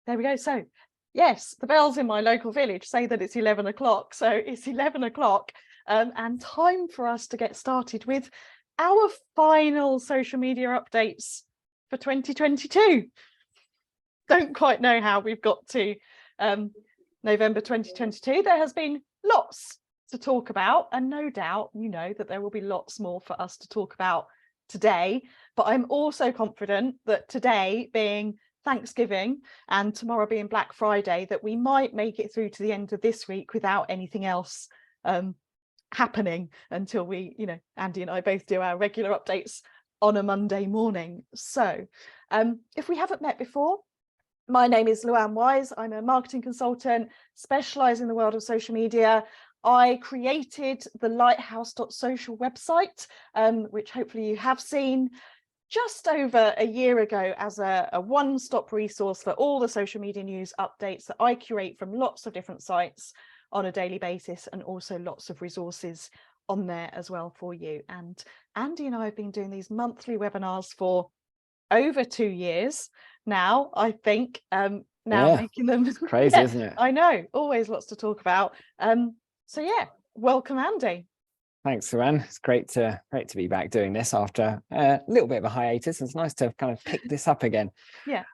There we go. So yes, the bells in my local village say that it's 11 o'clock. So it's 11 o'clock and time for us to get started with our final social media updates for 2022. Don't quite know how we've got to November 2022. There has been lots to talk about, and no doubt you know that there will be lots more for us to talk about today. But I'm also confident that today being Thanksgiving and tomorrow being Black Friday, that we might make it through to the end of this week without anything else happening until we, you know, Andy and I both do our regular updates on a Monday morning. So if we haven't met before, my name is Luann Wise. I'm a marketing consultant specialised in the world of social media. I created the lighthouse.social website, which hopefully you have seen, just over a year ago as a one-stop resource for all the social media news updates that I curate from lots of different sites on a daily basis, and also lots of resources on there as well for you. And Andy and I have been doing these monthly webinars for over 2 years now, I think. Making them crazy, isn't it? I know, always lots to talk about. So yeah, welcome, Andy. Thanks, Luann. It's great to be back doing this after a little bit of a hiatus. It's nice to kind of pick this up again. Yeah.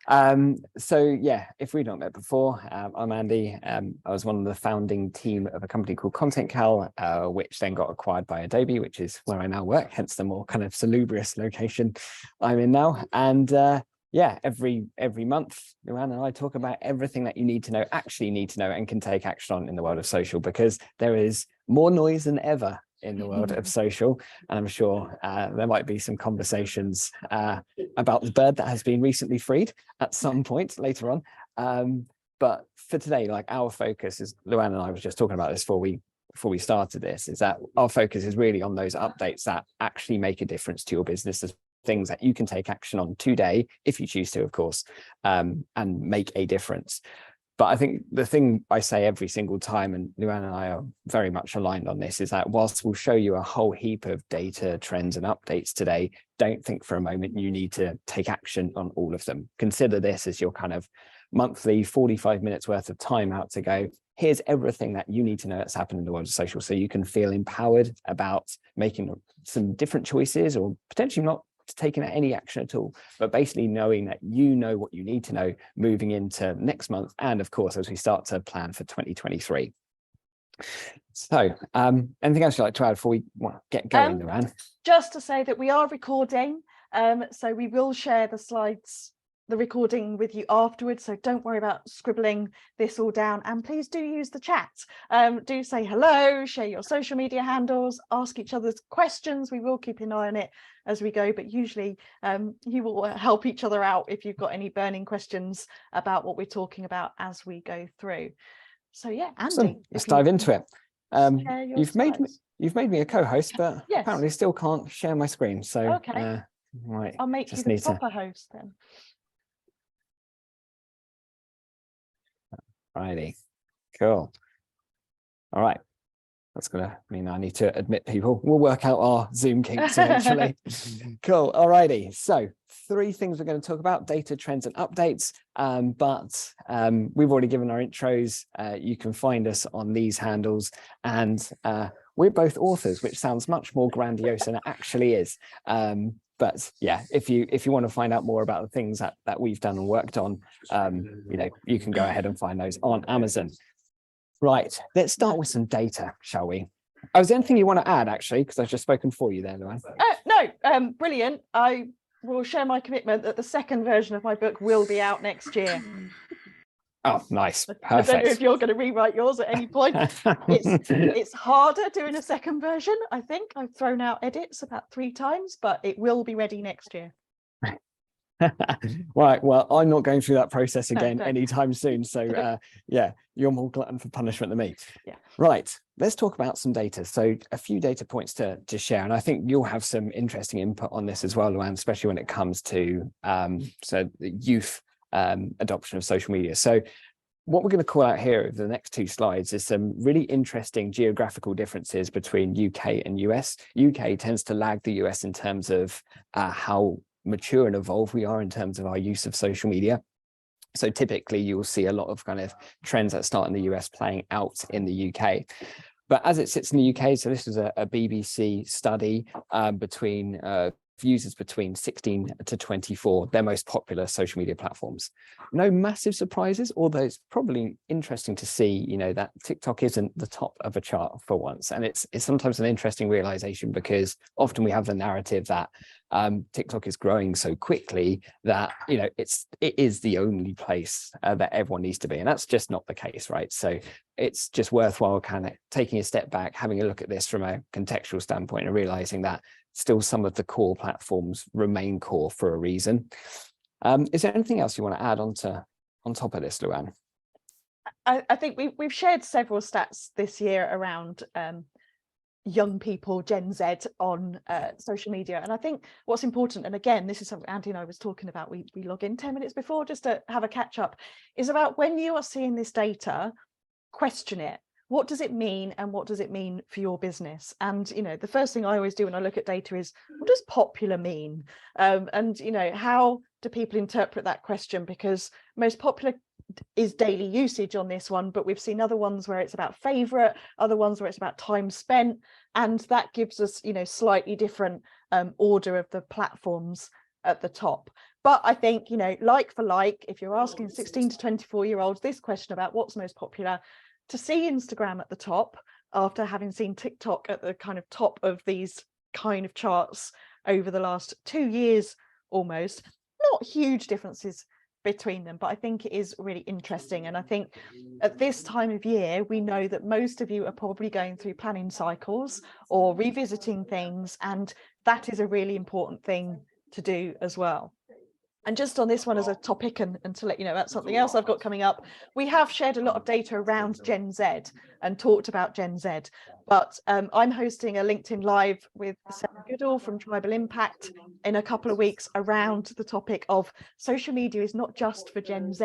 So yeah, if we've not met before, I'm Andy. I was one of the founding team of a company called ContentCal, which then got acquired by Adobe, which is where I now work, hence the more kind of salubrious location I'm in now. And yeah, every month, Luann and I talk about everything that you need to know, actually need to know, and can take action on in the world of social, because there is more noise than ever in the world of social. And I'm sure there might be some conversations about the bird that has been recently freed at some point later on. But for today, like, our focus is, Luann and I was just talking about this before we started this, is that our focus is really on those updates that actually make a difference to your business, things that you can take action on today, if you choose to, of course, and make a difference. But I think the thing I say every single time, and Luann and I are very much aligned on this, is that whilst we'll show you a whole heap of data, trends and updates today, don't think for a moment you need to take action on all of them. Consider this as your kind of monthly 45 minutes worth of time out to go, here's everything that you need to know that's happened in the world of social, so you can feel empowered about making some different choices, or potentially not taking any action at all, but basically knowing that you know what you need to know moving into next month, and of course as we start to plan for 2023. So anything else you'd like to add before we get going, Luann? Just to say that we are recording, so we will share the slides, the recording, with you afterwards, so don't worry about scribbling this all down, and please do use the chat. Do say hello, share your social media handles, ask each other's questions. We will keep an eye on it as we go, but usually you will help each other out if you've got any burning questions about what we're talking about as we go through. So yeah, Andy, so let's dive into it. You've made me a co-host, but yes, apparently still can't share my screen, so okay, right, I'll make you the proper host then. Righty, cool. All right, that's gonna mean I need to admit people. We'll work out our Zoom kinks eventually. Cool. All righty. So 3 things we're going to talk about: data, trends, and updates. But we've already given our intros. You can find us on these handles, and we're both authors, which sounds much more grandiose than it actually is. But yeah, if you want to find out more about the things that we've done and worked on, you know, you can go ahead and find those on Amazon. Right, let's start with some data, shall we? Oh, is there anything you want to add, actually? Because I've just spoken for you there, Luann. No, brilliant. I will share my commitment that the second version of my book will be out next year. Oh, nice. Perfect. I don't know if you're going to rewrite yours at any point. It's harder doing a second version, I think. I've thrown out edits about 3 times, but it will be ready next year. Right, well, I'm not going through that process again anytime soon, so yeah, you're more glutton for punishment than me. Yeah. Right, let's talk about some data. So a few data points to share, and I think you'll have some interesting input on this as well, Luann, especially when it comes to so the youth adoption of social media. So what we're going to call out here over the next 2 slides is some really interesting geographical differences between UK and US. UK tends to lag the US in terms of how mature and evolved we are in terms of our use of social media. So typically you will see a lot of kind of trends that start in the US playing out in the UK. But as it sits in the UK, so this was a BBC study between users between 16 to 24, their most popular social media platforms. No massive surprises, although it's probably interesting to see, you know, that TikTok isn't the top of a chart for once. And it's sometimes an interesting realization, because often we have the narrative that TikTok is growing so quickly that, you know, it is the only place that everyone needs to be. And that's just not the case, right? So it's just worthwhile kind of taking a step back, having a look at this from a contextual standpoint, and realizing that still some of the core platforms remain core for a reason. Is there anything else you want to add on top of this, Luann? I think we've shared several stats this year around young people, Gen Z, on social media. And I think what's important, and again, this is something Andy and I was talking about, we log in 10 minutes before just to have a catch up, is about when you are seeing this data, question it. What does it mean, and what does it mean for your business? And, you know, the first thing I always do when I look at data is, what does popular mean? And, you know, how do people interpret that question? Because most popular is daily usage on this one, but we've seen other ones where it's about favorite, other ones where it's about time spent, and that gives us, you know, slightly different order of the platforms at the top. But I think, you know, like for like, if you're asking 16 to 24-year-olds this question about what's most popular, to see Instagram at the top after having seen TikTok at the kind of top of these kind of charts over the last 2 years almost, not huge differences between them, but I think it is really interesting. And I think at this time of year, we know that most of you are probably going through planning cycles or revisiting things, and that is a really important thing to do as well. And just on this one as a topic, and to let you know about something else I've got coming up, we have shared a lot of data around Gen Z and talked about Gen Z. But I'm hosting a LinkedIn Live with Sarah Goodall from Tribal Impact in a couple of weeks around the topic of social media is not just for Gen Z.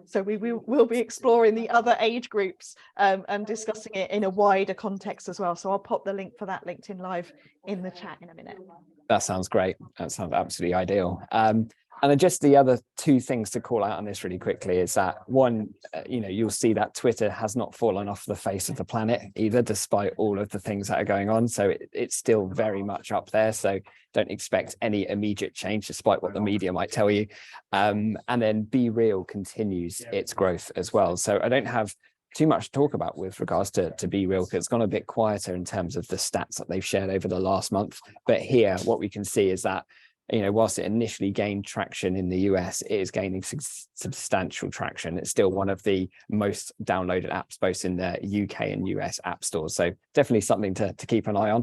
So we will be exploring the other age groups and discussing it in a wider context as well. So I'll pop the link for that LinkedIn Live in the chat in a minute. That sounds great. That sounds absolutely ideal. And then just the other two things to call out on this really quickly is that one, you know, you'll see that Twitter has not fallen off the face of the planet either, despite all of the things that are going on. So it's still very much up there. So don't expect any immediate change, despite what the media might tell you. And then Be Real continues its growth as well. So I don't have too much to talk about with regards to Be Real, because it's gone a bit quieter in terms of the stats that they've shared over the last month. But here, what we can see is that, you know, whilst it initially gained traction in the US, it is gaining substantial traction. It's still one of the most downloaded apps, both in the UK and US app stores. So definitely something to keep an eye on.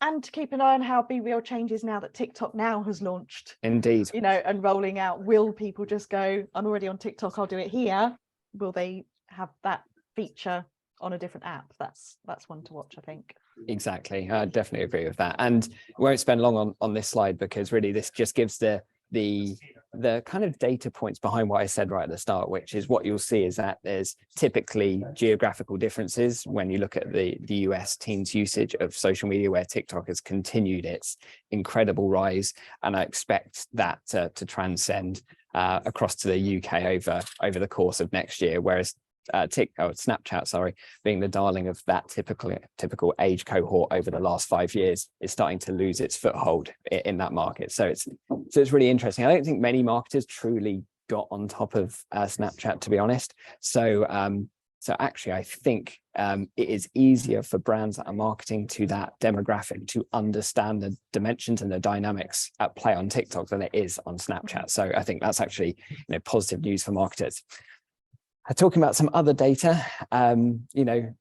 And to keep an eye on how Be Real changes now that TikTok now has launched. Indeed. You know, and rolling out. Will people just go, I'm already on TikTok, I'll do it here? Will they have that feature on a different app? That's one to watch, I think. Exactly. I definitely agree with that. And we won't spend long on this slide, because really this just gives the kind of data points behind what I said right at the start, which is what you'll see is that there's typically geographical differences when you look at the US teens' usage of social media, where TikTok has continued its incredible rise. And I expect that to transcend across to the UK over the course of next year, whereas Snapchat, being the darling of that typical age cohort over the last 5 years, is starting to lose its foothold in that market. So it's really interesting. I don't think many marketers truly got on top of Snapchat, to be honest. So actually, I think it is easier for brands that are marketing to that demographic to understand the dimensions and the dynamics at play on TikTok than it is on Snapchat. So I think that's actually, you know, positive news for marketers. Talking about some other data, you know,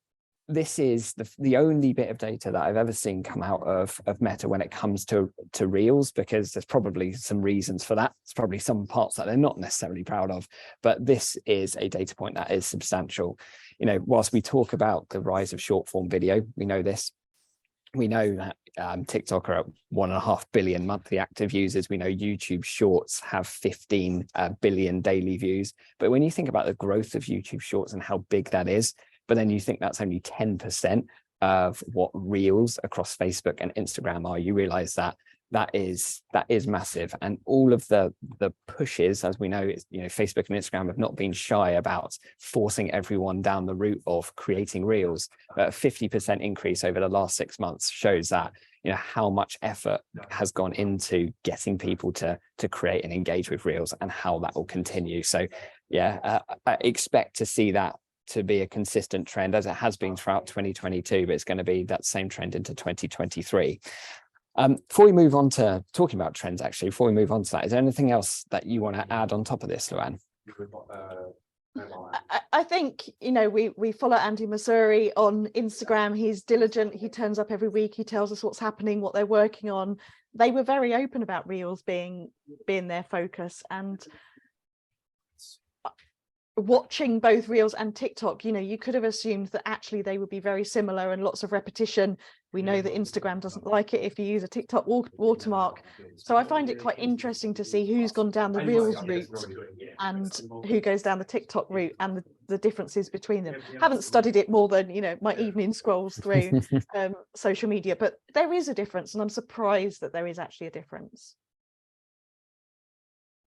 this is the only bit of data that I've ever seen come out of Meta when it comes to Reels, because there's probably some reasons for that. It's probably some parts that they're not necessarily proud of, but this is a data point that is substantial. You know, whilst we talk about the rise of short form video, we know this. We know that TikTok are at 1.5 billion monthly active users. We know YouTube Shorts have 15 billion daily views. But when you think about the growth of YouTube Shorts and how big that is, but then you think that's only 10% of what Reels across Facebook and Instagram are, you realize that that is massive. And all of the pushes, as we know, Facebook and Instagram have not been shy about forcing everyone down the route of creating reels. But a 50% increase over the last 6 months shows that how much effort has gone into getting people to create and engage with reels, and how that will continue. So I expect to see that to be a consistent trend, as it has been throughout 2022, but it's going to be that same trend into 2023. Before we move on to talking about trends, actually, before we move on to that, is there anything else that you want to add on top of this, Luann? I think, we follow Andy Masuri on Instagram. He's diligent. He turns up every week. He tells us what's happening, what they're working on. They were very open about reels being their focus, and watching both reels and TikTok, you could have assumed that actually they would be very similar and lots of repetition. We know that Instagram doesn't like it if you use a TikTok watermark. So I find it quite interesting to see who's gone down the reels route and who goes down the TikTok route, and the differences between them. Haven't studied it more than my evening scrolls through social media, but there is a difference, and I'm surprised that there is actually a difference.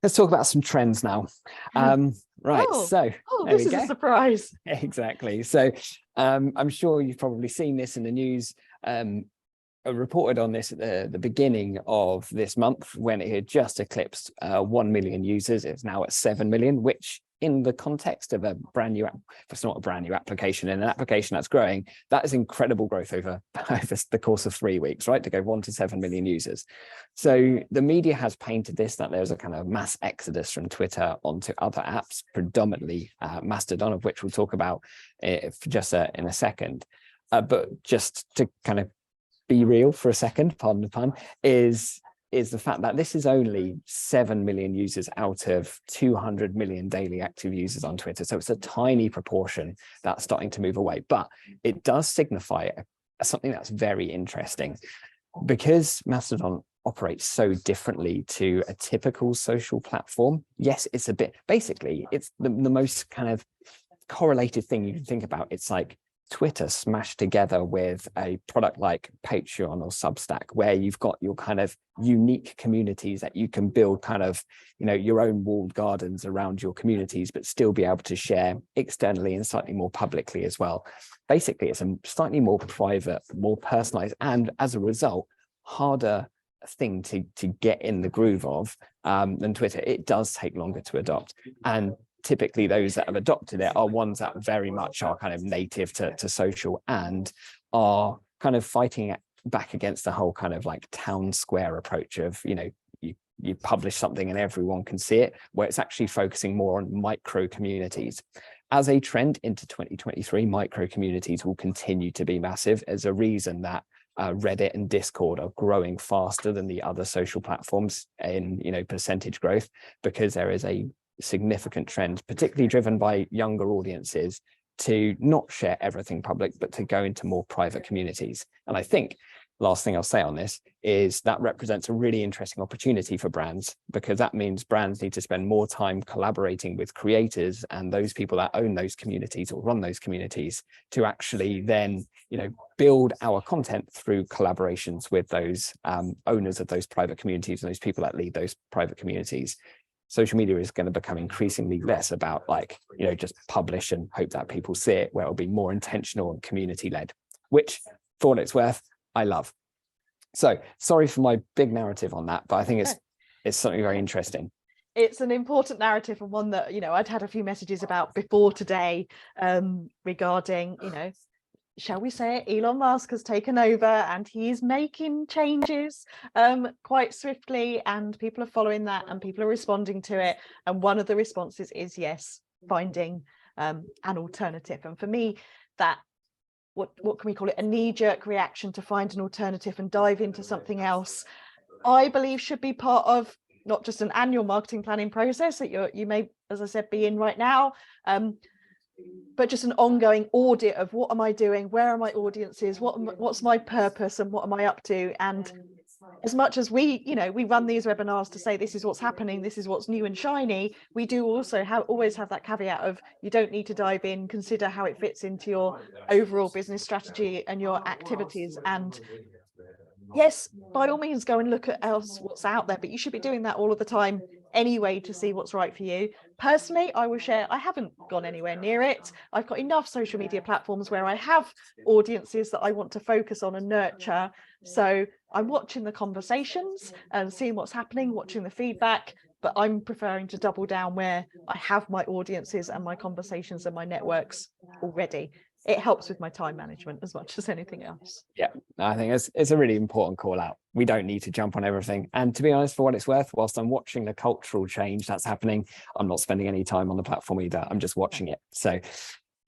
Let's talk about some trends now. Right, this is a surprise. Exactly. So I'm sure you've probably seen this in the news. I reported on this at the beginning of this month, when it had just eclipsed 1 million users. It's now at 7 million, which, in the context of a brand new it's not a brand new application, in an application that's growing, that is incredible growth over the course of 3 weeks, right? To go 1 to 7 million users. So the media has painted this, that there's a kind of mass exodus from Twitter onto other apps, predominantly Mastodon, of which we'll talk about just in a second. But just to kind of be real for a second, pardon the pun, is the fact that this is only 7 million users out of 200 million daily active users on Twitter. So it's a tiny proportion that's starting to move away, but it does signify something that's very interesting, because Mastodon operates so differently to a typical social platform. Yes, it's basically it's the most kind of correlated thing you can think about. It's like Twitter smashed together with a product like Patreon or Substack, where you've got your kind of unique communities that you can build kind of, your own walled gardens around your communities, but still be able to share externally and slightly more publicly as well. Basically, it's a slightly more private, more personalized, and as a result, harder thing to get in the groove of than Twitter. It does take longer to adopt, and typically those that have adopted it are ones that very much are kind of native to social, and are kind of fighting back against the whole kind of like town square approach of, you publish something and everyone can see it, where it's actually focusing more on micro communities. As a trend into 2023, micro communities will continue to be massive. As a reason that Reddit and Discord are growing faster than the other social platforms in percentage growth, because there is a significant trend, particularly driven by younger audiences, to not share everything public, but to go into more private communities. And I think last thing I'll say on this is that represents a really interesting opportunity for brands, because that means brands need to spend more time collaborating with creators and those people that own those communities or run those communities, to actually then build our content through collaborations with those owners of those private communities and those people that lead those private communities. Social media is going to become increasingly less about just publish and hope that people see it, where it'll be more intentional and community led, which, for what it's worth, I love. So sorry for my big narrative on that, but I think it's something very interesting. It's an important narrative, and one that I'd had a few messages about before today, regarding shall we say it, Elon Musk has taken over and he's making changes quite swiftly, and people are following that and people are responding to it. And one of the responses is, yes, finding an alternative. And for me, that what can we call it, a knee-jerk reaction to find an alternative and dive into something else, I believe should be part of not just an annual marketing planning process that you may, as I said, be in right now, but just an ongoing audit of what am I doing, where are my audiences, what's my purpose, and what am I up to. And as much as we run these webinars to say this is what's happening, this is what's new and shiny, we do also always have that caveat of, you don't need to dive in, consider how it fits into your overall business strategy and your activities. And yes, by all means, go and look at what's out there, but you should be doing that all of the time anyway to see what's right for you. Personally, I will share, I haven't gone anywhere near it. I've got enough social media platforms where I have audiences that I want to focus on and nurture. So I'm watching the conversations and seeing what's happening, watching the feedback, but I'm preferring to double down where I have my audiences and my conversations and my networks already. It helps with my time management as much as anything else. Yeah, I think it's a really important call out. We don't need to jump on everything. And to be honest, for what it's worth, whilst I'm watching the cultural change that's happening, I'm not spending any time on the platform either. I'm just watching it. So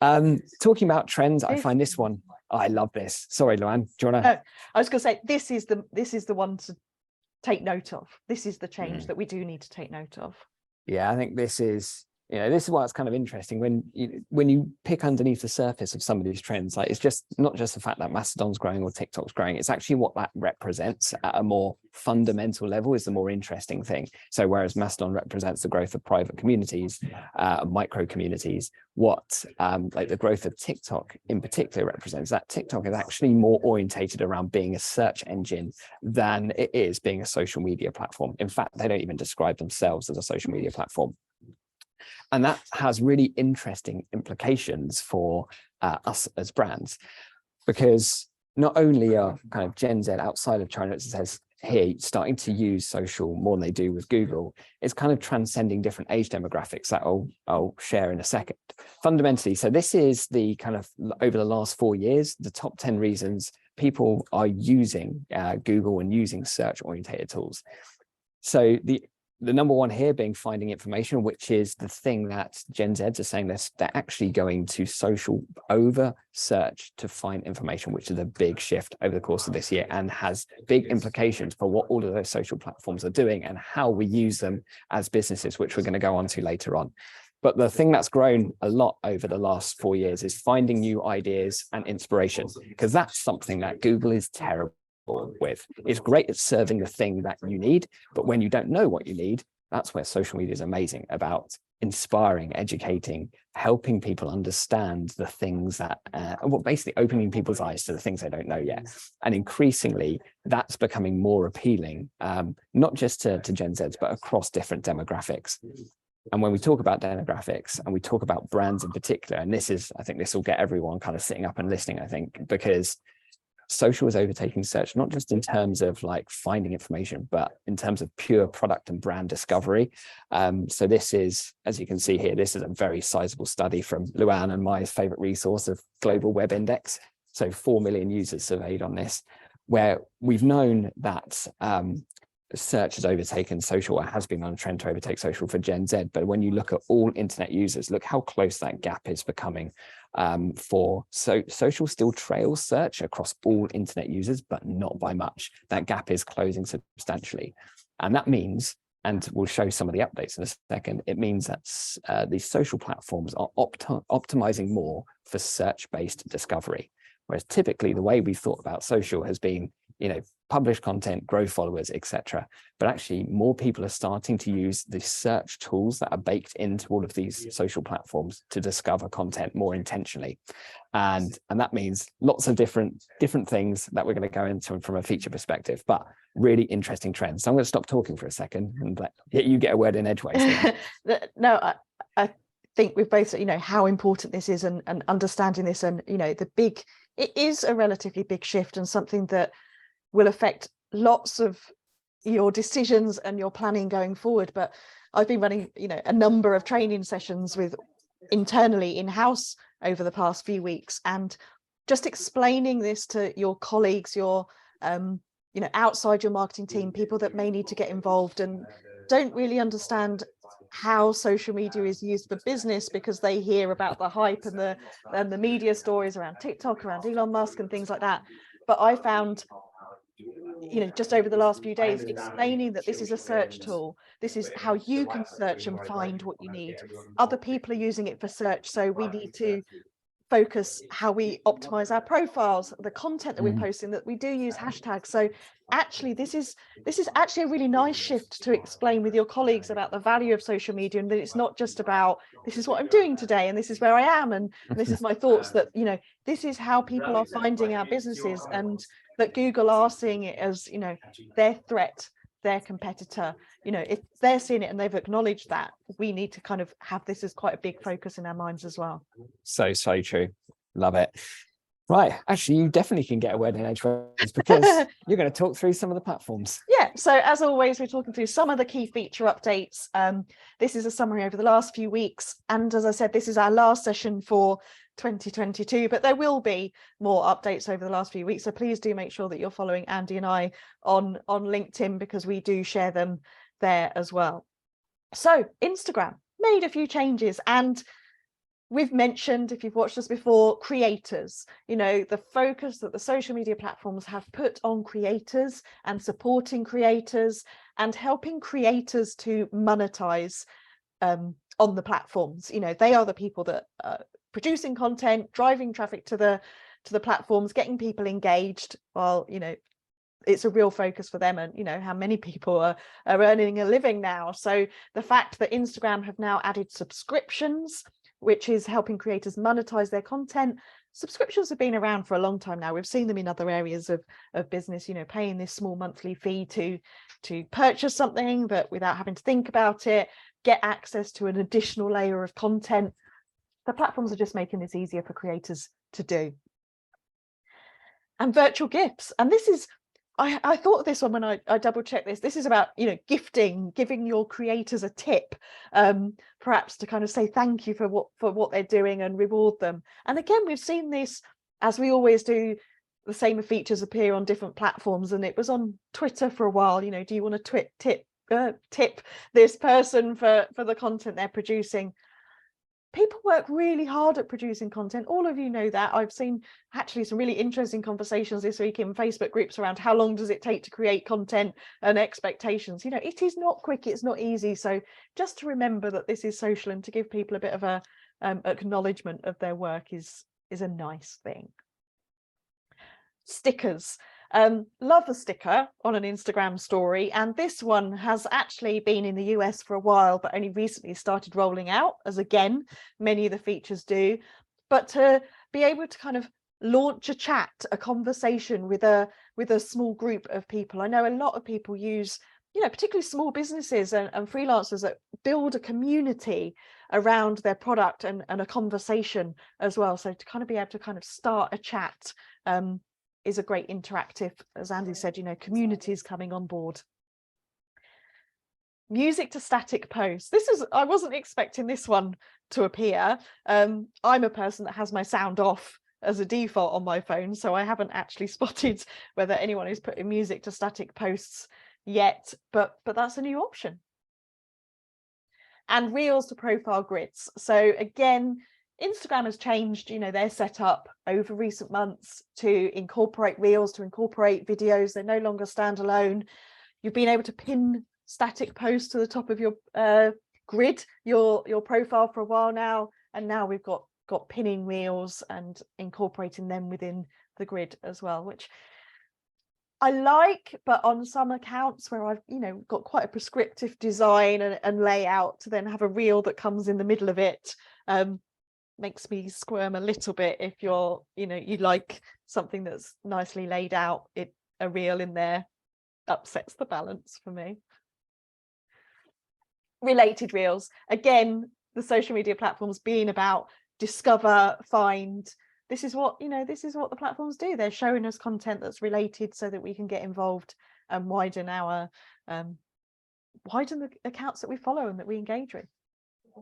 talking about trends, I find this one, I love this. Sorry, Luann, do you want to? I was going to say, this is the one to take note of. This is the change that we do need to take note of. Yeah, I think this is why it's kind of interesting when you pick underneath the surface of some of these trends. Like, it's just not just the fact that Mastodon's growing or TikTok's growing, it's actually what that represents at a more fundamental level is the more interesting thing. So whereas Mastodon represents the growth of private communities, micro communities, what like the growth of TikTok in particular represents that TikTok is actually more orientated around being a search engine than it is being a social media platform. In fact, they don't even describe themselves as a social media platform. And that has really interesting implications for us as brands, because not only are kind of Gen Z outside of China, it says here, starting to use social more than they do with Google, it's kind of transcending different age demographics that I'll share in a second. Fundamentally, so this is the kind of over the last 4 years, the top 10 reasons people are using Google and using search orientated tools. So the number one here being finding information, which is the thing that Gen Zs are saying they're actually going to social over search to find information, which is a big shift over the course of this year and has big implications for what all of those social platforms are doing and how we use them as businesses, which we're going to go on to later on. But the thing that's grown a lot over the last 4 years is finding new ideas and inspiration, because that's something that Google is terrible with. It's great at serving the thing that you need, but when you don't know what you need, that's where social media is amazing, about inspiring, educating, helping people understand the things that well, basically opening people's eyes to the things they don't know yet. And increasingly that's becoming more appealing, not just to Gen Zs, but across different demographics. And when we talk about demographics and we talk about brands in particular, and I think this will get everyone kind of sitting up and listening, I think, because social is overtaking search, not just in terms of like finding information, but in terms of pure product and brand discovery. So this is, as you can see here, this is a very sizable study from Luann and my favorite resource of Global Web Index. So 4 million users surveyed on this, where we've known that search has overtaken social, or has been on a trend to overtake social for Gen Z. But when you look at all internet users, look how close that gap is becoming. Social still trails search across all internet users, but not by much. That gap is closing substantially. And that means, and we'll show some of the updates in a second, it means that these social platforms are optimizing more for search-based discovery. Whereas typically the way we've thought about social has been, publish content, grow followers, etc. But actually more people are starting to use the search tools that are baked into all of these social platforms to discover content more intentionally. And that means lots of different things that we're going to go into from a feature perspective, but really interesting trends. So I'm going to stop talking for a second and let you get a word in edgeways. No, I think we've both, how important this is and understanding this, and, it is a relatively big shift and something that will affect lots of your decisions and your planning going forward. But I've been running, a number of training sessions with internally in-house over the past few weeks, and just explaining this to your colleagues, your outside your marketing team, people that may need to get involved and don't really understand how social media is used for business, because they hear about the hype and the media stories around TikTok, around Elon Musk and things like that. But I found, just over the last few days, explaining that this is a search tool. This is how you can search and find what you need. Other people are using it for search, so we need to focus how we optimize our profiles, the content that we're posting, that we do use hashtags. So actually this is actually a really nice shift to explain with your colleagues about the value of social media, and that it's not just about this is what I'm doing today and this is where I am and this is my thoughts, that this is how people are finding our businesses. And that Google are seeing it as, you know, their threat, their competitor. You know, if they're seeing it and they've acknowledged that, we need to kind of have this as quite a big focus in our minds as well. So true. Love it. Right, actually, you definitely can get a word in edgeways because you're going to talk through some of the platforms. Yeah, so as always, we're talking through some of the key feature updates. This is a summary over the last few weeks. And as I said, this is our last session for 2022, but there will be more updates over the last few weeks. So please do make sure that you're following Andy and I on LinkedIn, because we do share them there as well. So Instagram made a few changes, and we've mentioned, if you've watched us before, creators, you know, the focus that the social media platforms have put on creators and supporting creators and helping creators to monetize on the platforms. You know, they are the people that are producing content, driving traffic to the platforms, getting people engaged. Well, you know, it's a real focus for them, and you know how many people are earning a living now. So the fact that Instagram have now added subscriptions, which is helping creators monetize their content. Subscriptions have been around for a long time now. We've seen them in other areas of business, you know, paying this small monthly fee to purchase something, but without having to think about it, get access to an additional layer of content. The platforms are just making this easier for creators to do. And virtual gifts. And this is, I thought of this one when I double checked this. This is about, you know, gifting, giving your creators a tip, perhaps to kind of say thank you for what they're doing and reward them. And again, we've seen this, as we always do, the same features appear on different platforms. And it was on Twitter for a while. You know, do you want to tip this person for the content they're producing? People work really hard at producing content. All of you know that. I've seen actually some really interesting conversations this week in Facebook groups around how long does it take to create content and expectations. You know, it is not quick, it's not easy. So just to remember that this is social and to give people a bit of a acknowledgement of their work is a nice thing. Stickers. Love a sticker on an Instagram story, and this one has actually been in the US for a while, but only recently started rolling out, as again many of the features do. But to be able to kind of launch a chat, a conversation with a small group of people. I know a lot of people use, you know, particularly small businesses and freelancers that build a community around their product and a conversation as well. So to kind of be able to kind of start a chat is a great interactive, as Andy said, you know, communities coming on board. Music to static posts. This is, I wasn't expecting this one to appear. I'm a person that has my sound off as a default on my phone, so I haven't actually spotted whether anyone is putting music to static posts yet, but that's a new option. And reels to profile grids. So again, Instagram has changed, you know, their setup over recent months to incorporate reels, to incorporate videos. They're no longer standalone. You've been able to pin static posts to the top of your grid, your profile for a while now, and now we've got pinning reels and incorporating them within the grid as well, which I like. But on some accounts where I've, you know, got quite a prescriptive design and layout, to then have a reel that comes in the middle of it makes me squirm a little bit. If you're, you know, you like something that's nicely laid out, a reel in there upsets the balance for me. Related reels, again, the social media platforms being about discover, find. This is what, you know, this is what the platforms do. They're showing us content that's related so that we can get involved and widen our widen the accounts that we follow and that we engage with.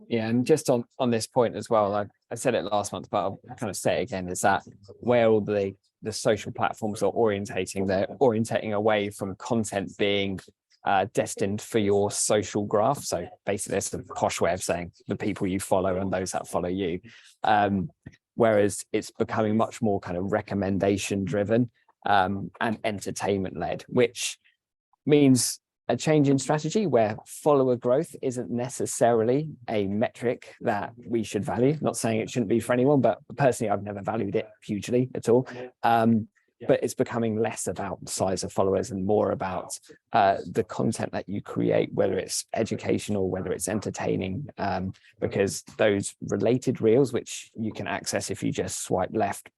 Yeah, and just on this point as well, I said it last month, but I'll kind of say it again, is that where all the social platforms are orientating, they're orientating away from content being destined for your social graph. So basically, it's a posh way of saying the people you follow and those that follow you. Whereas it's becoming much more kind of recommendation driven and entertainment led, which means a change in strategy where follower growth isn't necessarily a metric that we should value. Not saying it shouldn't be for anyone, but personally, I've never valued it hugely at all. But it's becoming less about the size of followers and more about the content that you create, whether it's educational, whether it's entertaining, because those related reels, which you can access if you just swipe left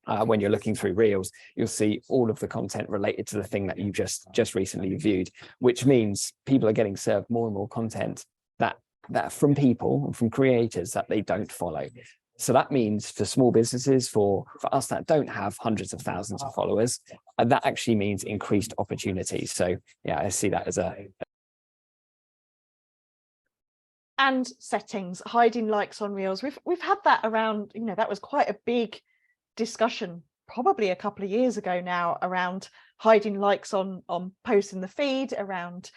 when you're looking through Reels, you'll see all of the content related to the thing that you just recently viewed, which means people are getting served more and more content that from people, from creators that they don't follow. So that means for small businesses, for us that don't have hundreds of thousands of followers, that actually means increased opportunities. So yeah, I see that as a... And settings, hiding likes on Reels. We've had that around, you know, that was quite a big discussion probably a couple of years ago now, around hiding likes on posts in the feed, around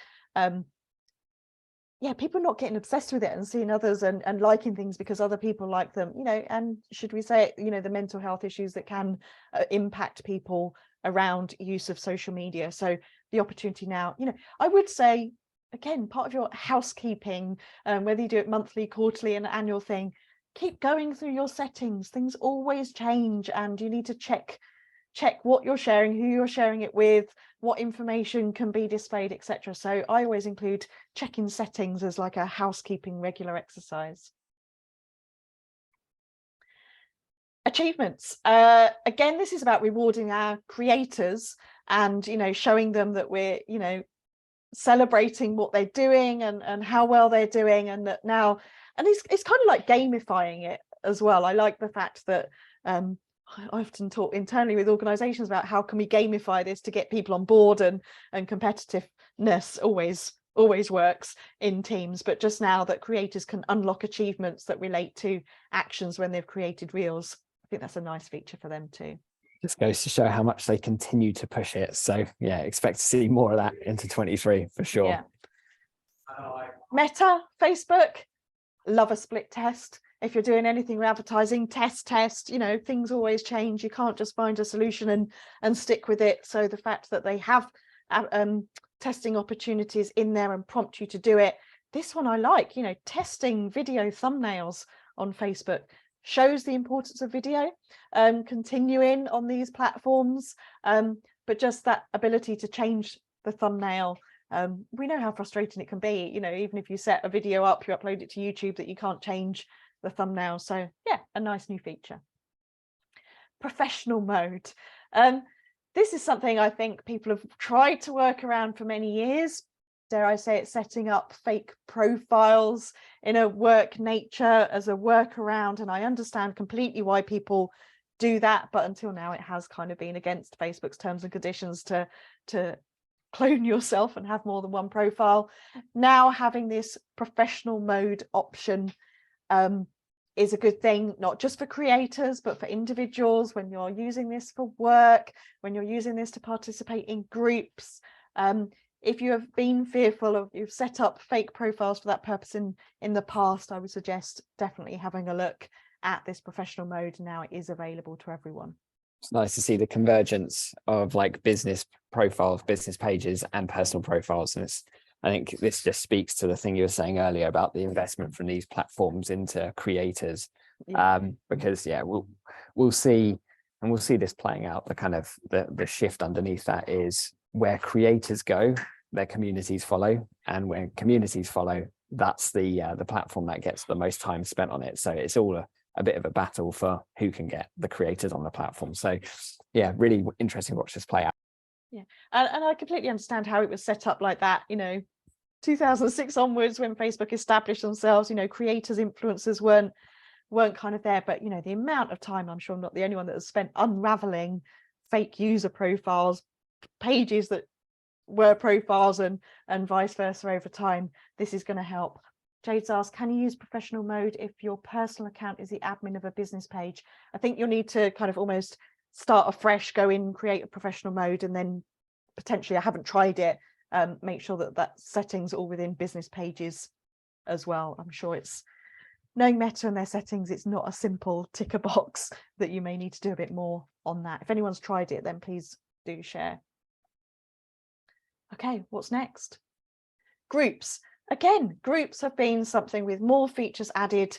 yeah, people not getting obsessed with it and seeing others and liking things because other people like them, you know. And should we say it, you know, the mental health issues that can impact people around use of social media. So the opportunity now, you know, I would say, again, part of your housekeeping, whether you do it monthly, quarterly, and annual thing, keep going through your settings. Things always change, and you need to check what you're sharing, who you're sharing it with, what information can be displayed, etc. So I always include checking settings as like a housekeeping regular exercise. Achievements. Again, this is about rewarding our creators and, you know, showing them that we're, you know, celebrating what they're doing and how well they're doing, and that now, and it's kind of like gamifying it as well. I like the fact that I often talk internally with organizations about how can we gamify this to get people on board, and competitiveness always works in teams, but just now that creators can unlock achievements that relate to actions when they've created Reels, I think that's a nice feature for them too. Just goes to show how much they continue to push it. So yeah, expect to see more of that into 23 for sure. Yeah. Meta, Facebook, love a split test. If you're doing anything with advertising, test, you know, things always change. You can't just find a solution and stick with it. So the fact that they have testing opportunities in there and prompt you to do it. This one I like, you know, testing video thumbnails on Facebook shows the importance of video, continuing on these platforms, but just that ability to change the thumbnail. We know how frustrating it can be, you know, even if you set a video up, you upload it to YouTube, that you can't change the thumbnail. So yeah, a nice new feature. Professional mode. This is something I think people have tried to work around for many years. Dare I say it, setting up fake profiles in a work nature as a workaround. And I understand completely why people do that, but until now it has kind of been against Facebook's terms and conditions to clone yourself and have more than one profile. Now having this professional mode option is a good thing, not just for creators, but for individuals when you're using this for work, when you're using this to participate in groups. If you have been fearful of, you've set up fake profiles for that purpose in the past, I would suggest definitely having a look at this professional mode. Now it is available to everyone. It's nice to see the convergence of like business profiles, business pages, and personal profiles. And I think this just speaks to the thing you were saying earlier about the investment from these platforms into creators. Yeah. Because yeah, we'll see, and we'll see this playing out. The kind of the shift underneath that is where creators go, their communities follow, and when communities follow, that's the platform that gets the most time spent on it. So it's all a bit of a battle for who can get the creators on the platform. So yeah, really interesting to watch this play out. Yeah, and I completely understand how it was set up like that, you know, 2006 onwards, when Facebook established themselves, you know, creators, influencers weren't kind of there, but you know, the amount of time, I'm sure I'm not the only one that has spent unraveling fake user profiles, pages that were profiles, and vice versa over time. This is going to help. Jade's asked, can you use professional mode if your personal account is the admin of a business page? I think you'll need to kind of almost start afresh, go in, create a professional mode, and then potentially, I haven't tried it, make sure that settings all within business pages as well. I'm sure it's, knowing Meta and their settings, it's not a simple ticker box, that you may need to do a bit more on that. If anyone's tried it, then please do share. Okay, what's next? Groups. Again, groups have been something with more features added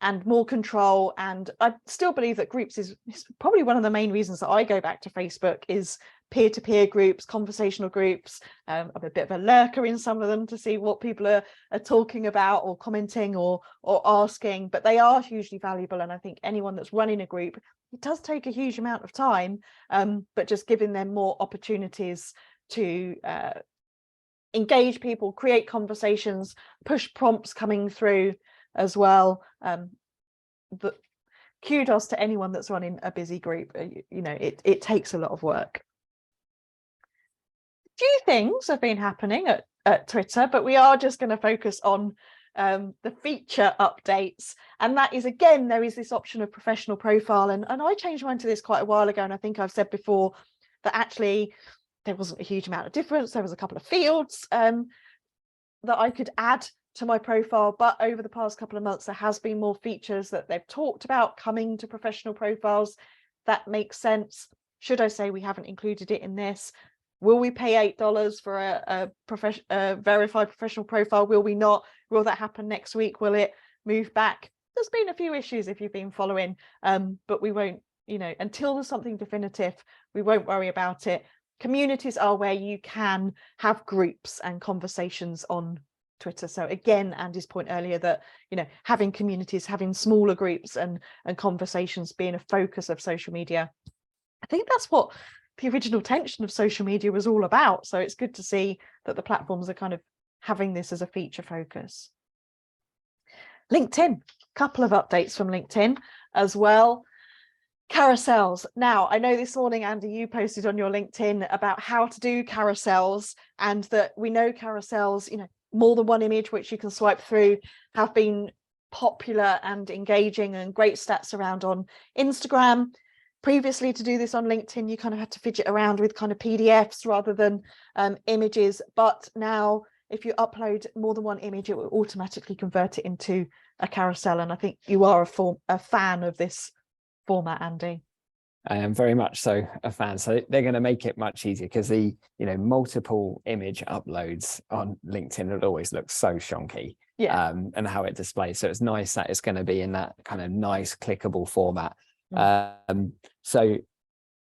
and more control, and I still believe that groups is probably one of the main reasons that I go back to Facebook, is peer-to-peer groups, conversational groups. I'm a bit of a lurker in some of them to see what people are talking about or commenting or asking, but they are hugely valuable. And I think anyone that's running a group, it does take a huge amount of time, but just giving them more opportunities to engage people, create conversations, push prompts coming through as well. But kudos to anyone that's running a busy group. You know, it takes a lot of work. Few things have been happening at Twitter, but we are just going to focus on the feature updates. And that is, again, there is this option of professional profile. And I changed mine to this quite a while ago. And I think I've said before that actually there wasn't a huge amount of difference. There was a couple of fields that I could add to my profile, but over the past couple of months there has been more features that they've talked about coming to professional profiles. That makes sense. Should I say we haven't included it in this? Will we pay $8 for a verified professional profile? Will we not? Will that happen next week? Will it move back? There's been a few issues if you've been following, but we won't, you know, until there's something definitive, we won't worry about it. Communities are where you can have groups and conversations on Twitter. So again, Andy's point earlier that, you know, having communities, having smaller groups and conversations being a focus of social media, I think that's what the original intention of social media was all about. So it's good to see that the platforms are kind of having this as a feature focus. LinkedIn, couple of updates from LinkedIn as well. Carousels. Now, I know this morning, Andy, you posted on your LinkedIn about how to do carousels, and that we know carousels, you know, more than one image which you can swipe through, have been popular and engaging, and great stats around on Instagram. Previously, to do this on LinkedIn, you kind of had to fidget around with kind of PDFs rather than images. But now, if you upload more than one image, it will automatically convert it into a carousel. And I think you are a fan of this format, Andy. I am very much so a fan. So they're going to make it much easier, because the, you know, multiple image uploads on LinkedIn, it always looks so shonky. Yeah. And how it displays. So it's nice that it's going to be in that kind of nice clickable format. So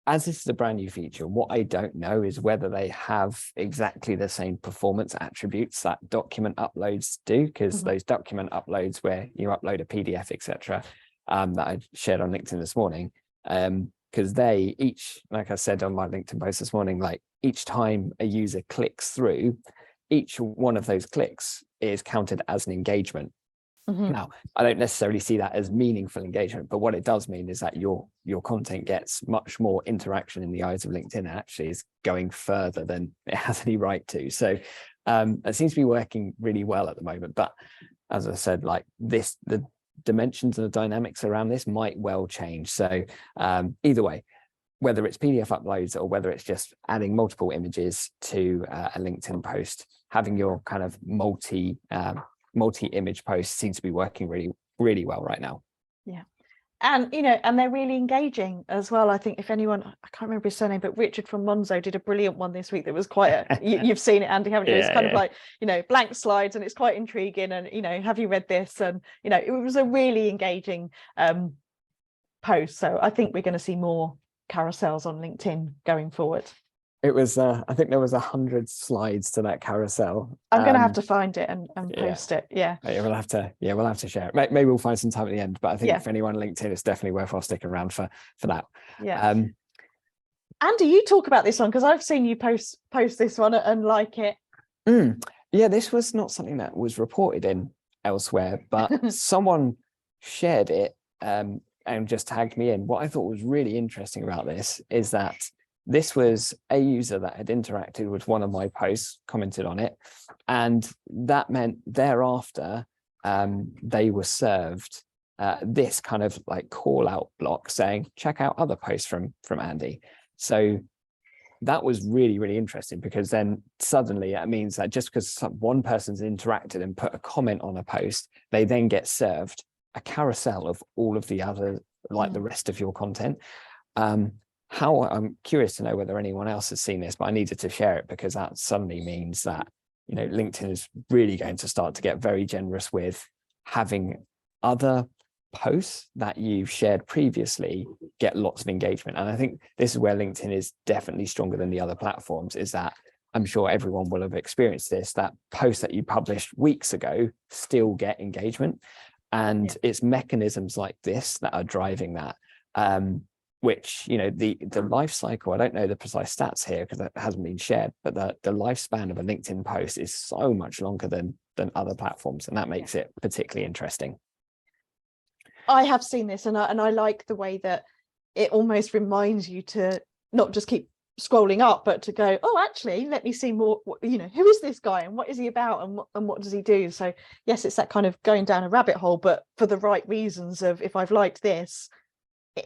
as this is a brand new feature, what I don't know is whether they have exactly the same performance attributes that document uploads do, because those document uploads where you upload a PDF, etc., that I shared on LinkedIn this morning, because they each, like I said on my LinkedIn post this morning, like each time a user clicks through, each one of those clicks is counted as an engagement. Now, I don't necessarily see that as meaningful engagement, but what it does mean is that your content gets much more interaction in the eyes of LinkedIn, and actually is going further than it has any right to. So it seems to be working really well at the moment. But as I said, like this, the dimensions and the dynamics around this might well change. So either way, whether it's PDF uploads or whether it's just adding multiple images to a LinkedIn post, having your kind of multi-image post seems to be working really, really well right now. Yeah. And, you know, and they're really engaging as well. I think if anyone, I can't remember his surname, but Richard from Monzo did a brilliant one this week that was quite a, you've seen it, Andy, haven't you? It's kind of like, you know, blank slides, and it's quite intriguing, and, you know, have you read this? And, you know, it was a really engaging post. So I think we're going to see more carousels on LinkedIn going forward. It was, I think there was 100 slides to that carousel. I'm going to have to find it and post it. Yeah. We'll have to share it. Maybe we'll find some time at the end, but I think for anyone on LinkedIn, it's definitely worthwhile sticking around for that. Yeah. Andy, you talk about this one, because I've seen you post this one and like it. Yeah, this was not something that was reported in elsewhere, but someone shared it and just tagged me in. What I thought was really interesting about this is that this was a user that had interacted with one of my posts, commented on it, and that meant thereafter they were served this kind of like call out block saying, check out other posts from Andy. So that was really, really interesting, because then suddenly it means that just because one person's interacted and put a comment on a post, they then get served a carousel of all of the other, like the rest of your content. How I'm curious to know whether anyone else has seen this, but I needed to share it, because that suddenly means that, you know, LinkedIn is really going to start to get very generous with having other posts that you've shared previously get lots of engagement. And I think this is where LinkedIn is definitely stronger than the other platforms, is that I'm sure everyone will have experienced this, that posts that you published weeks ago still get engagement. And it's mechanisms like this that are driving that. Which, you know, the life cycle, I don't know the precise stats here because it hasn't been shared, but the lifespan of a LinkedIn post is so much longer than other platforms, and that makes it particularly interesting. I have seen this, and I like the way that it almost reminds you to not just keep scrolling up, but to go, oh, actually, let me see more, you know, who is this guy and what is he about and what does he do? So yes, it's that kind of going down a rabbit hole, but for the right reasons of, if I've liked this,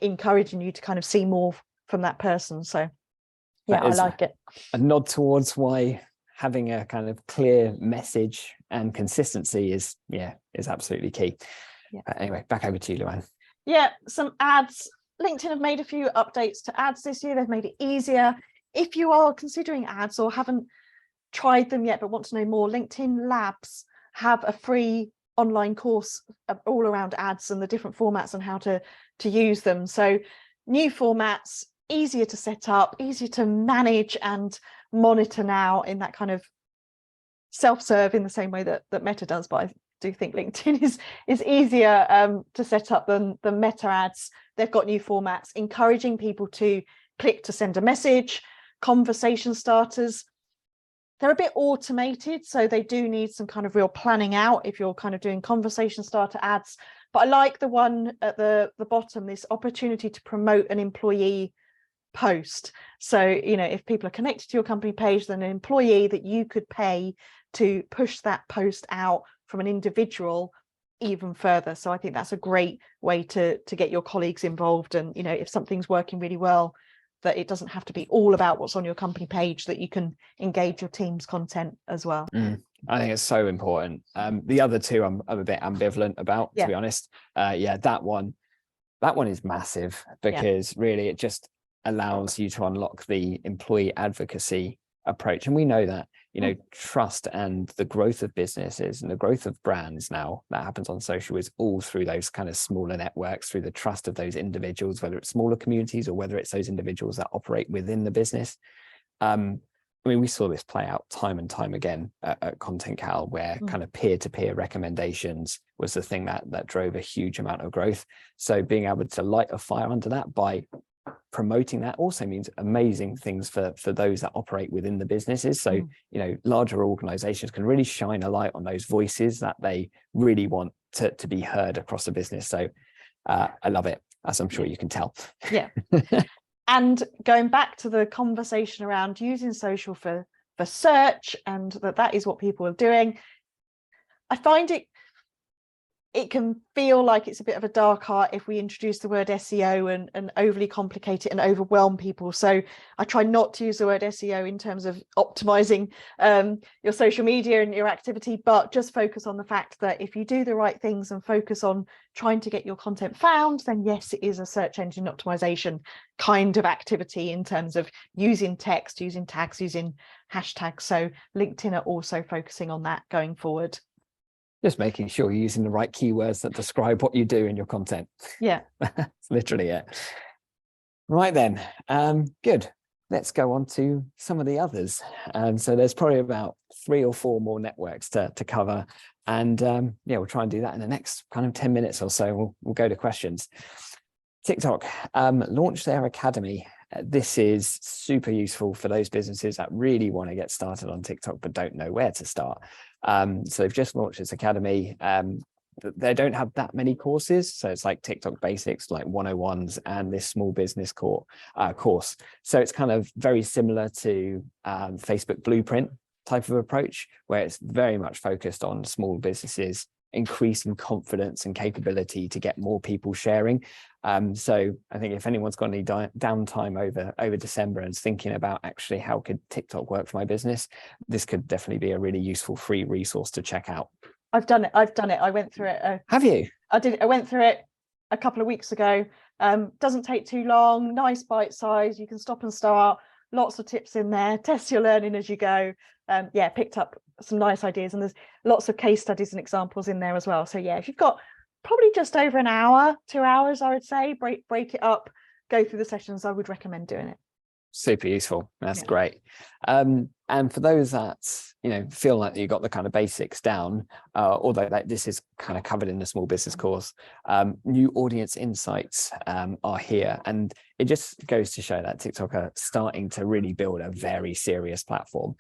encouraging you to kind of see more from that person. So yeah, I like it. A nod towards why having a kind of clear message and consistency is absolutely key. But anyway, back over to you, Luann. Yeah, some ads. LinkedIn have made a few updates to ads this year. They've made it easier. If you are considering ads or haven't tried them yet but want to know more, LinkedIn Labs have a free online course all around ads and the different formats and how to use them. So new formats, easier to set up, easier to manage and monitor now in that kind of self-serve, in the same way that Meta does. But I do think LinkedIn is easier to set up than Meta ads. They've got new formats encouraging people to click to send a message, conversation starters. They're a bit automated, so they do need some kind of real planning out if you're kind of doing conversation starter ads. But I like the one at the bottom, this opportunity to promote an employee post. So, you know, if people are connected to your company page, then an employee that you could pay to push that post out from an individual even further. So I think that's a great way to get your colleagues involved. And, you know, if something's working really well, that it doesn't have to be all about what's on your company page, that you can engage your team's content as well. I think it's so important. The other two I'm a bit ambivalent about, to be honest. That one is massive, because really it just allows you to unlock the employee advocacy approach. And we know that, you know, trust and the growth of businesses and the growth of brands now that happens on social is all through those kind of smaller networks, through the trust of those individuals, whether it's smaller communities or whether it's those individuals that operate within the business. I mean, we saw this play out time and time again at Content Cal, where kind of peer-to-peer recommendations was the thing that drove a huge amount of growth. So being able to light a fire under that by promoting that also means amazing things for those that operate within the businesses. So, you know, larger organizations can really shine a light on those voices that they really want to be heard across the business. So I love it, as I'm sure you can tell. Yeah. And going back to the conversation around using social for search, and that is what people are doing, I find it can feel like it's a bit of a dark art if we introduce the word SEO and overly complicate it and overwhelm people. So I try not to use the word SEO in terms of optimizing your social media and your activity, but just focus on the fact that if you do the right things and focus on trying to get your content found, then yes, it is a search engine optimization kind of activity in terms of using text, using tags, using hashtags. So LinkedIn are also focusing on that going forward. Just making sure you're using the right keywords that describe what you do in your content. Yeah. That's literally it. Right then, good. Let's go on to some of the others. So there's probably about 3 or 4 more networks to cover. And we'll try and do that in the next kind of 10 minutes or so. We'll go to questions. TikTok launched their academy. This is super useful for those businesses that really want to get started on TikTok but don't know where to start. So they've just launched this academy. They don't have that many courses, so it's like TikTok basics, like 101s, and this small business course. So it's kind of very similar to Facebook Blueprint type of approach, where it's very much focused on small businesses increasing confidence and capability to get more people sharing. So I think if anyone's got any downtime over December and is thinking about actually how could TikTok work for my business, this could definitely be a really useful free resource to check out. I've done it. I went through it. Have you? I went through it a couple of weeks ago. Doesn't take too long, nice bite size. You can stop and start. Lots of tips in there. Test your learning as you go. Picked up some nice ideas, and there's lots of case studies and examples in there as well. So yeah, if you've got probably just over an hour, 2 hours, I would say. Break it up, go through the sessions. I would recommend doing it. Super useful. That's Yeah. great. And for those that, you know, feel like you got the kind of basics down, although this is kind of covered in the small business course, new audience insights are here. And it just goes to show that TikTok are starting to really build a very serious platform,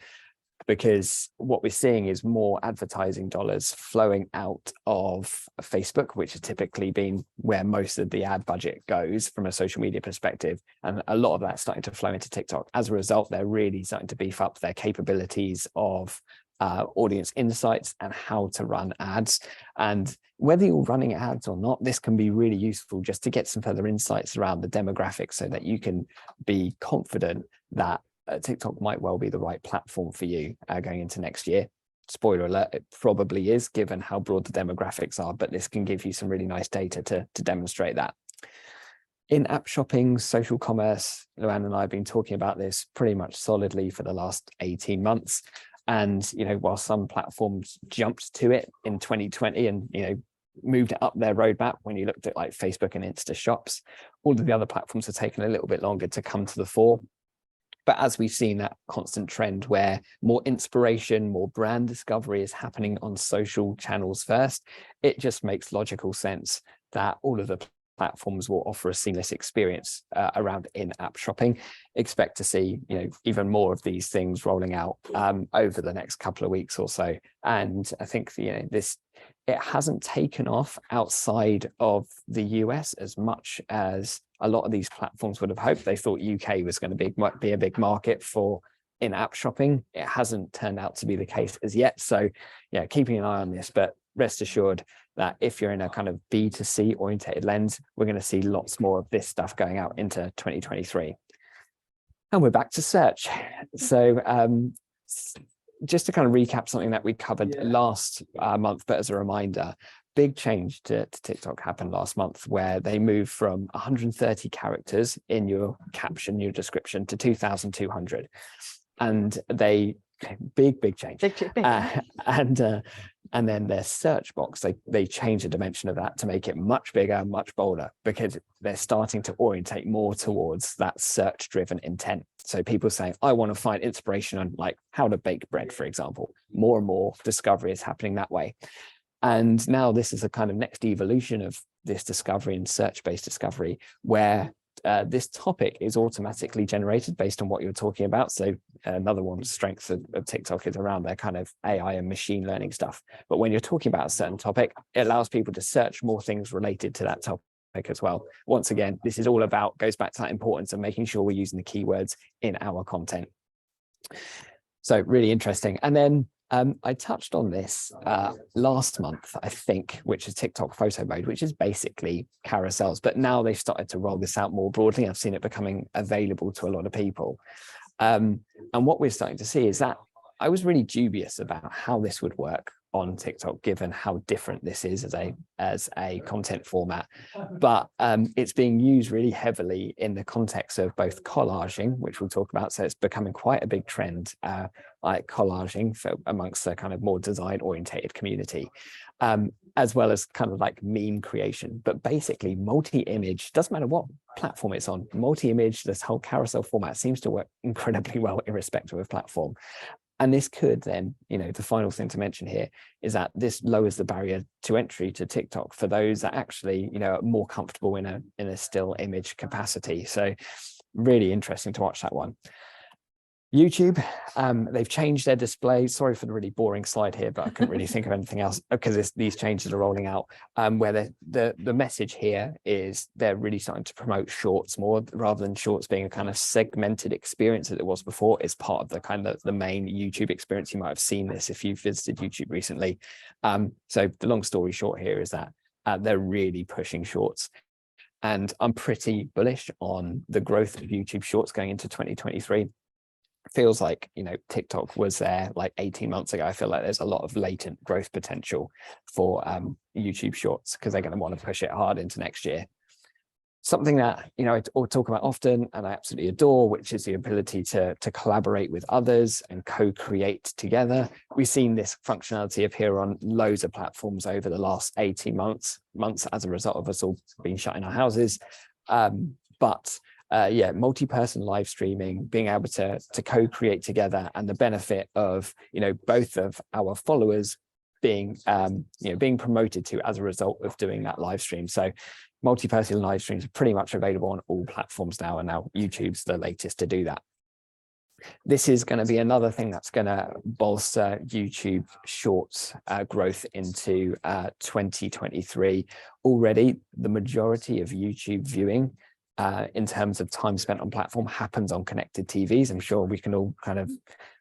because what we're seeing is more advertising dollars flowing out of Facebook, which has typically been where most of the ad budget goes from a social media perspective. And a lot of that's starting to flow into TikTok. As a result, they're really starting to beef up their capabilities of audience insights and how to run ads. And whether you're running ads or not, this can be really useful just to get some further insights around the demographics so that you can be confident that TikTok might well be the right platform for you going into next year. Spoiler alert, it probably is, given how broad the demographics are, but this can give you some really nice data to demonstrate that. In-app shopping, social commerce, Luann and I have been talking about this pretty much solidly for the last 18 months. And, you know, while some platforms jumped to it in 2020 and, you know, moved it up their roadmap, when you looked at like Facebook and Insta shops, all of the other platforms have taken a little bit longer to come to the fore. But as we've seen that constant trend where more inspiration, more brand discovery is happening on social channels first, it just makes logical sense that all of the platforms will offer a seamless experience around in-app shopping. Expect to see, you know, even more of these things rolling out over the next couple of weeks or so. And I think, you know, it hasn't taken off outside of the US as much as a lot of these platforms would have hoped. They thought UK was going to be a big market for in-app shopping. It hasn't turned out to be the case as yet. So yeah, keeping an eye on this, but rest assured that if you're in a kind of B2C orientated lens, we're going to see lots more of this stuff going out into 2023. And we're back to search. So just to kind of recap something that we covered last month, but as a reminder, big change to TikTok happened last month, where they moved from 130 characters in your caption, your description, to 2,200. And big change. And then their search box, they changed the dimension of that to make it much bigger, much bolder, because they're starting to orientate more towards that search driven intent. So people saying, I want to find inspiration on like how to bake bread, for example. More and more discovery is happening that way. And now this is a kind of next evolution of this discovery and search-based discovery, where this topic is automatically generated based on what you're talking about. So another one strength of TikTok is around their kind of AI and machine learning stuff. But when you're talking about a certain topic, it allows people to search more things related to that topic as well. Once again, this is all about, goes back to that importance of making sure we're using the keywords in our content. So really interesting. And then I touched on this last month, I think, which is TikTok photo mode, which is basically carousels. But now they've started to roll this out more broadly. I've seen it becoming available to a lot of people. And what we're starting to see is that I was really dubious about how this would work on TikTok, given how different this is as a content format. But it's being used really heavily in the context of both collaging, which we'll talk about. So it's becoming quite a big trend, like collaging amongst the kind of more design orientated community, as well as kind of like meme creation. But basically multi-image, doesn't matter what platform it's on, multi-image, this whole carousel format seems to work incredibly well irrespective of platform. And this could then, you know, the final thing to mention here is that this lowers the barrier to entry to TikTok for those that actually, you know, are more comfortable in a still image capacity. So really interesting to watch that one. YouTube, they've changed their display. Sorry for the really boring slide here, but I couldn't really think of anything else because these changes are rolling out. Where the message here is they're really starting to promote shorts more, rather than shorts being a kind of segmented experience that it was before. It's part of the kind of the main YouTube experience. You might have seen this if you've visited YouTube recently. So the long story short here is that they're really pushing shorts. And I'm pretty bullish on the growth of YouTube shorts going into 2023. Feels like, you know, TikTok was there like 18 months ago. I feel like there's a lot of latent growth potential for YouTube shorts because they're going to want to push it hard into next year. something that, you know, I talk about often and I absolutely adore, which is the ability to collaborate with others and co-create together. We've seen this functionality appear on loads of platforms over the last 18 months as a result of us all being shut in our houses. Yeah, multi-person live streaming, being able to co-create together, and the benefit of, you know, both of our followers being being promoted to as a result of doing that live stream. So multi-person live streams are pretty much available on all platforms now, and now YouTube's the latest to do that. This is going to be another thing that's going to bolster YouTube Shorts growth into 2023. Already, the majority of YouTube viewing in terms of time spent on platform happens on connected TVs. I'm sure we can all kind of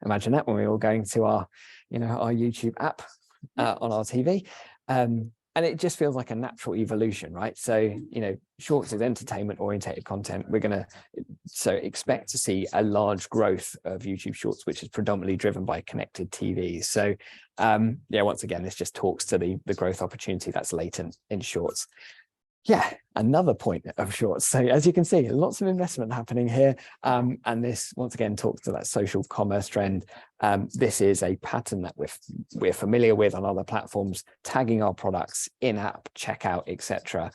imagine that when we're all going to our, you know, our YouTube app on our TV. And it just feels like a natural evolution, right? So, you know, Shorts is entertainment orientated content. We're going to expect to see a large growth of YouTube Shorts, which is predominantly driven by connected TVs. So yeah, once again, this just talks to the growth opportunity that's latent in Shorts. Yeah, another point of Shorts. So as you can see, lots of investment happening here. And this, once again, talks to that social commerce trend. This is a pattern that we're familiar with on other platforms, tagging our products in-app, checkout, etc.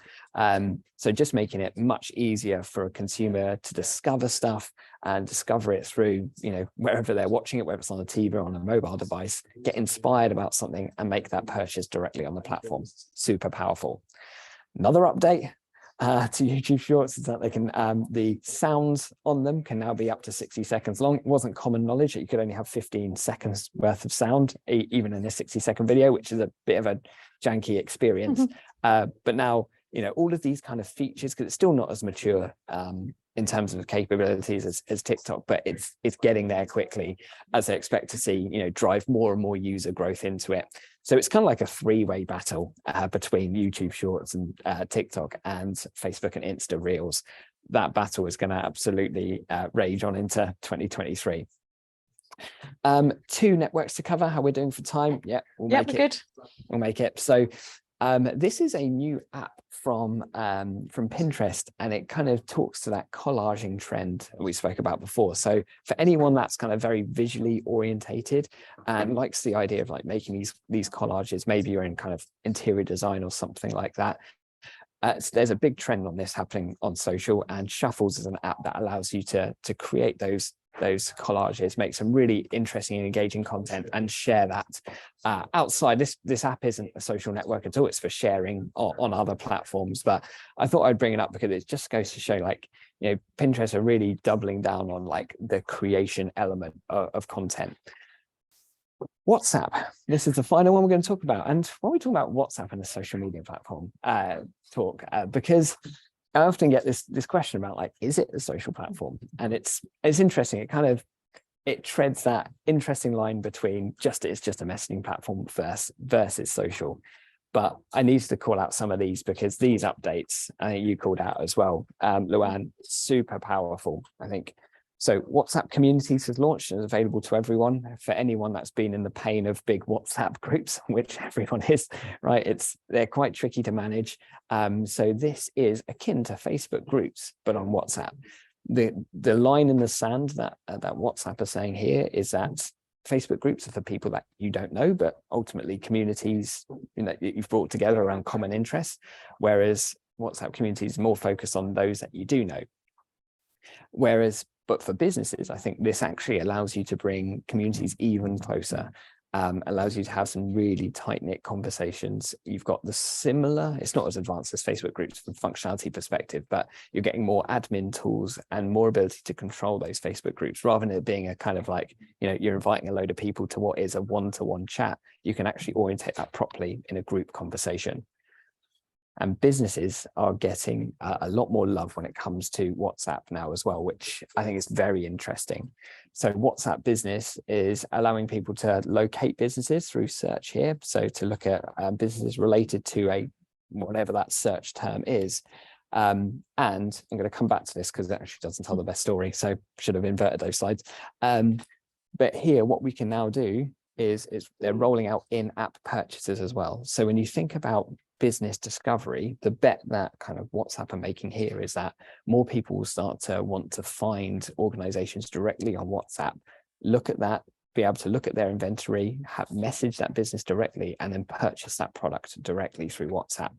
So just making it much easier for a consumer to discover stuff and discover it through, you know, wherever they're watching it, whether it's on a TV or on a mobile device, get inspired about something and make that purchase directly on the platform. Super powerful. Another update to YouTube Shorts is that they can, the sounds on them can now be up to 60 seconds long. It wasn't common knowledge that you could only have 15 seconds worth of sound, even in a 60-second video, which is a bit of a janky experience. But now, you know, all of these kind of features, because it's still not as mature in terms of capabilities as TikTok, but it's getting there quickly, as I expect to see, you know, drive more and more user growth into it. So it's kind of like a three-way battle between YouTube Shorts and TikTok and Facebook and Insta Reels. That battle is going to absolutely rage on into 2023. 2 networks to cover. How we're doing for time? Yeah, we'll make it. Good. We'll make it. So this is a new app from Pinterest, and it kind of talks to that collaging trend we spoke about before. So for anyone that's kind of very visually orientated and likes the idea of like making these collages, maybe you're in kind of interior design or something like that. So there's a big trend on this happening on social, and Shuffles is an app that allows you to create those collages, make some really interesting and engaging content, and share that outside. This app isn't a social network at all. It's for sharing on other platforms. But I thought I'd bring it up because it just goes to show, like, you know, Pinterest are really doubling down on like the creation element of content. WhatsApp. This is the final one we're going to talk about. And why are we talking about WhatsApp and a social media platform because I often get this question about, like, is it a social platform? And it's interesting. It treads that interesting line between it's just a messaging platform versus social. But I need to call out some of these because these updates, I think you called out as well, Luann, super powerful, I think. So WhatsApp Communities has launched and is available to everyone. For anyone that's been in the pain of big WhatsApp groups, which everyone is, right? They're quite tricky to manage. So this is akin to Facebook groups, but on WhatsApp. The line in the sand that WhatsApp are saying here is that Facebook groups are for people that you don't know, but ultimately communities, you know, you've brought together around common interests, whereas WhatsApp Communities is more focused on those that you do know. But for businesses, I think this actually allows you to bring communities even closer, allows you to have some really tight-knit conversations. You've got the similar, it's not as advanced as Facebook groups from functionality perspective, but you're getting more admin tools and more ability to control those Facebook groups rather than it being a kind of like, you know, you're inviting a load of people to what is a one-to-one chat. You can actually orientate that properly in a group conversation. And businesses are getting a lot more love when it comes to WhatsApp now as well, which I think is very interesting. So WhatsApp Business is allowing people to locate businesses through search here. So to look at businesses related to whatever that search term is. And I'm going to come back to this because it actually doesn't tell the best story. So should have inverted those slides. But here, what we can now do is they're rolling out in-app purchases as well. So when you think about business discovery, the bet that kind of WhatsApp are making here is that more people will start to want to find organizations directly on WhatsApp, look at that, be able to look at their inventory, message that business directly, and then purchase that product directly through WhatsApp.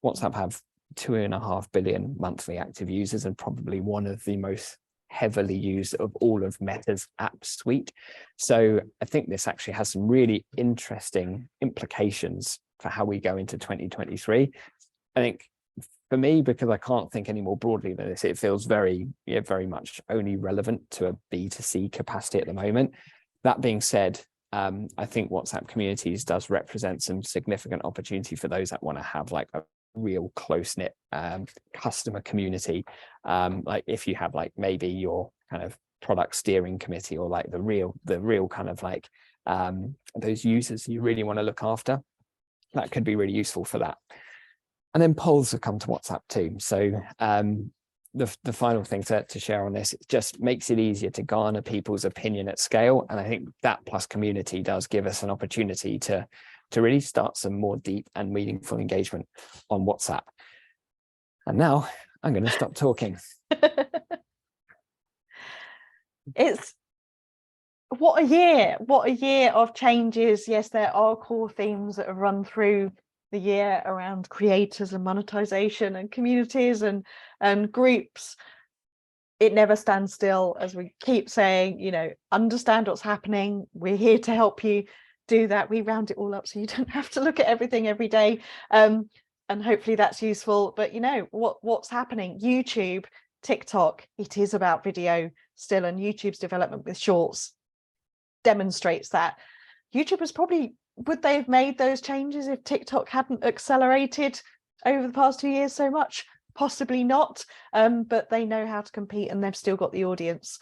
WhatsApp have 2.5 billion monthly active users and probably one of the most heavily used of all of Meta's app suite. So I think this actually has some really interesting implications for how we go into 2023. I think for me, because I can't think any more broadly than this, it feels very much only relevant to a B2C capacity at the moment. That being said, I think WhatsApp communities does represent some significant opportunity for those that want to have like a real close-knit customer community. Like if you have like maybe your kind of product steering committee, or like the real kind of like those users you really want to look after, that could be really useful for that. And then polls have come to WhatsApp too. So the final thing to share on this, it just makes it easier to garner people's opinion at scale. And I think that plus community does give us an opportunity to really start some more deep and meaningful engagement on WhatsApp. And now I'm going to stop talking. It's what a year of changes. Yes, there are core themes that have run through the year around creators and monetization and communities and groups. It never stands still, as we keep saying, you know, understand what's happening. We're here to help you do that. We round it all up so you don't have to look at everything every day. And hopefully that's useful. But you know what's happening? YouTube, TikTok, it is about video still, and YouTube's development with shorts demonstrates that. YouTube was probably, would they have made those changes if TikTok hadn't accelerated over the past 2 years so much? Possibly not, but they know how to compete and they've still got the audience.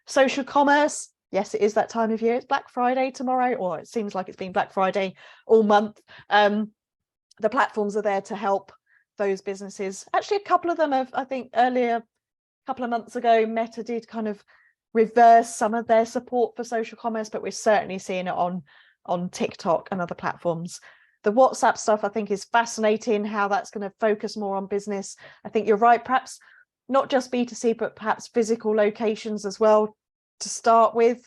Social commerce, yes, it is that time of year. It's Black Friday tomorrow, or it seems like it's been Black Friday all month. The platforms are there to help those businesses. Actually, a couple of them have, I think earlier, a couple of months ago, Meta did kind of reverse some of their support for social commerce, but we're certainly seeing it on TikTok and other platforms. The WhatsApp stuff, I think, is fascinating, how that's going to focus more on business. I think you're right, perhaps not just B2C, but perhaps physical locations as well to start with.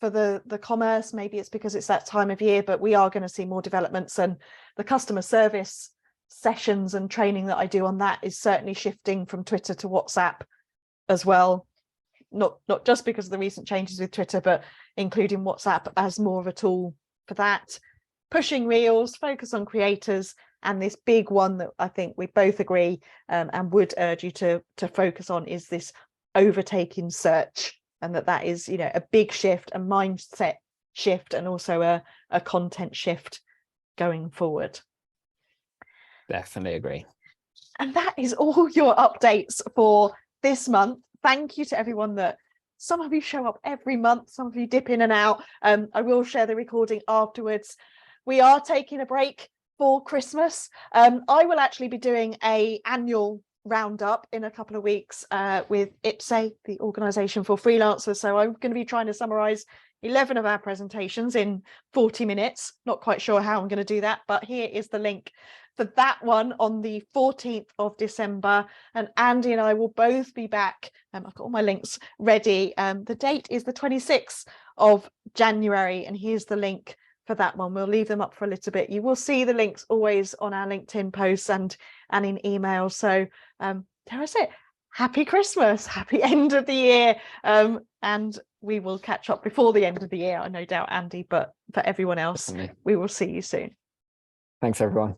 For the commerce, maybe it's because it's that time of year, but we are going to see more developments, and the customer service sessions and training that I do on that is certainly shifting from Twitter to WhatsApp as well. Not just because of the recent changes with Twitter, but including WhatsApp as more of a tool for that. Pushing Reels, focus on creators, and this big one that I think we both agree and would urge you to focus on is this overtaking search, and that is, you know, a big shift, a mindset shift, and also a content shift going forward. Definitely agree. And that is all your updates for this month. Thank you to everyone that, some of you show up every month, some of you dip in and out. I will share the recording afterwards. We are taking a break for Christmas. I will actually be doing an annual roundup in a couple of weeks with IPSE, the Organisation for Freelancers. So I'm going to be trying to summarise 11 of our presentations in 40 minutes. Not quite sure how I'm going to do that, but here is the link for that one on the 14th of December. And Andy and I will both be back. I've got all my links ready. The date is the 26th of January, and here's the link for that one. We'll leave them up for a little bit. You will see the links always on our LinkedIn posts and in email. So there is it. Happy Christmas, happy end of the year. And we will catch up before the end of the year, I no doubt, Andy, but for everyone else, Definitely. we will see you soon. Thanks, everyone.